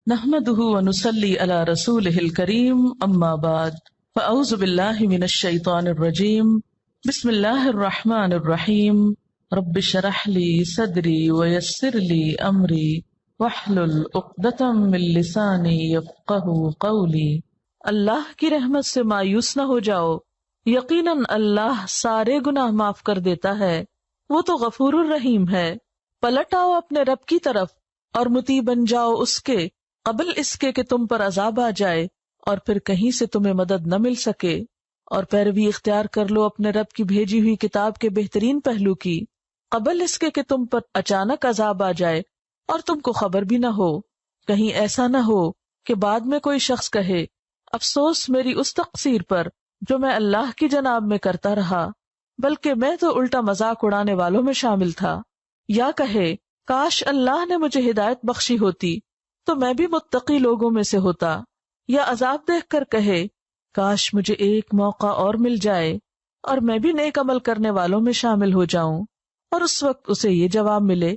نحمده ونصلي على رسوله الكريم اما بعد فاعوذ بالله من الشيطان الرجيم بسم الله الرحمن الرحيم رب اشرح لي صدري ويسر لي امري واحلل عقدة من لساني يفقهوا قولي۔ اللہ کی رحمت سے مایوس نہ ہو جاؤ، یقیناً اللہ سارے گناہ معاف کر دیتا ہے، وہ تو غفور الرحیم ہے۔ پلٹ آؤ اپنے رب کی طرف اور مطیع بن جاؤ اس کے قبل اس کے کہ تم پر عذاب آ جائے اور پھر کہیں سے تمہیں مدد نہ مل سکے، اور پیروی اختیار کر لو اپنے رب کی بھیجی ہوئی کتاب کے بہترین پہلو کی قبل اس کے کہ تم پر اچانک عذاب آ جائے اور تم کو خبر بھی نہ ہو۔ کہیں ایسا نہ ہو کہ بعد میں کوئی شخص کہے افسوس میری اس تقصیر پر جو میں اللہ کی جناب میں کرتا رہا، بلکہ میں تو الٹا مذاق اڑانے والوں میں شامل تھا۔ یا کہے کاش اللہ نے مجھے ہدایت بخشی ہوتی تو میں بھی متقی لوگوں میں سے ہوتا۔ یا عذاب دیکھ کر کہے کاش مجھے ایک موقع اور مل جائے اور میں بھی نیک عمل کرنے والوں میں شامل ہو جاؤں، اور اس وقت اسے یہ جواب ملے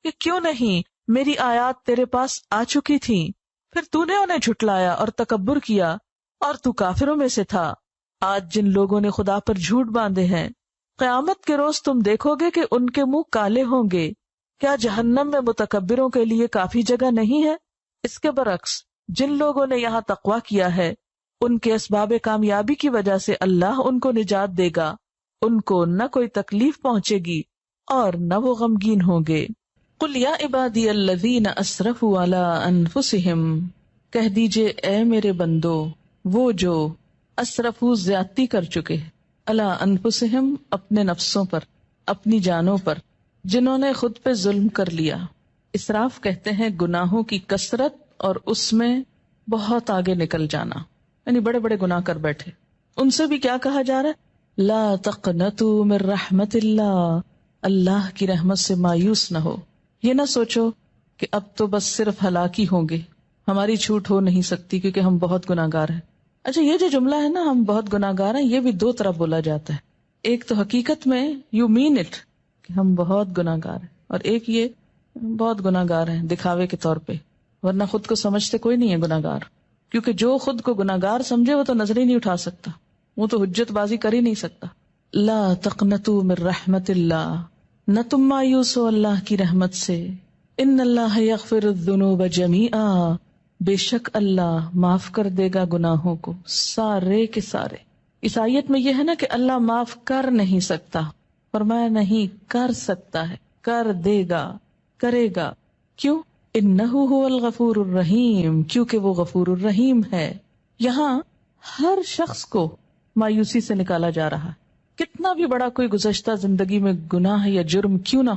کہ کیوں نہیں، میری آیات تیرے پاس آ چکی تھیں، پھر تو نے انہیں جھٹلایا اور تکبر کیا اور تو کافروں میں سے تھا۔ آج جن لوگوں نے خدا پر جھوٹ باندھے ہیں، قیامت کے روز تم دیکھو گے کہ ان کے منہ کالے ہوں گے۔ کیا جہنم میں متکبروں کے لیے کافی جگہ نہیں ہے؟ اس کے برعکس جن لوگوں نے یہاں تقویٰ کیا ہے، ان کے اسباب کامیابی کی وجہ سے اللہ ان کو نجات دے گا، ان کو نہ کوئی تکلیف پہنچے گی اور نہ وہ غمگین ہوں گے۔ قل یا عبادی الذین اسرفوا علی انفسہم، کہہ دیجئے اے میرے بندو وہ جو اسرفوا زیادتی کر چکے، علی انفسہم اپنے نفسوں پر، اپنی جانوں پر، جنہوں نے خود پہ ظلم کر لیا۔ اسراف کہتے ہیں گناہوں کی کثرت اور اس میں بہت آگے نکل جانا، یعنی بڑے بڑے گناہ کر بیٹھے۔ ان سے بھی کیا کہا جا رہا ہے؟ لا تقنطوا من رحمت اللہ، اللہ کی رحمت سے مایوس نہ ہو۔ یہ نہ سوچو کہ اب تو بس صرف ہلاکی ہوں گے، ہماری چھوٹ ہو نہیں سکتی کیونکہ ہم بہت گناہ گار ہیں۔ اچھا، یہ جو جملہ ہے نا ہم بہت گناہ گار ہیں، یہ بھی دو طرح بولا جاتا ہے۔ ایک تو حقیقت میں یو مین اٹ کہ ہم بہت گناہ گار ہیں، اور ایک یہ بہت گناہ گار ہیں دکھاوے کے طور پہ، ورنہ خود کو سمجھتے کوئی نہیں ہے گناہ گار، کیونکہ جو خود کو گناہ گار سمجھے وہ تو نظر ہی نہیں اٹھا سکتا، وہ تو حجت بازی کر ہی نہیں سکتا۔ لا تقنطوا من رحمت اللہ، نہ تم مایوس ہو اللہ کی رحمت سے۔ ان اللہ یغفر الذنوب جمیعا، بے شک اللہ معاف کر دے گا گناہوں کو سارے کے سارے۔ اس آیت میں یہ ہے نا کہ اللہ معاف کر نہیں سکتا، فرمایا نہیں کر سکتا ہے، کر دے گا، کرے گا۔ کیوں؟ انہ هو الغفور الرحیم، کیونکہ وہ غفور الرحیم ہے۔ یہاں ہر شخص کو مایوسی سے نکالا جا رہا ہے، کتنا بھی بڑا کوئی گزشتہ زندگی میں گناہ یا جرم کیوں نہ ہو۔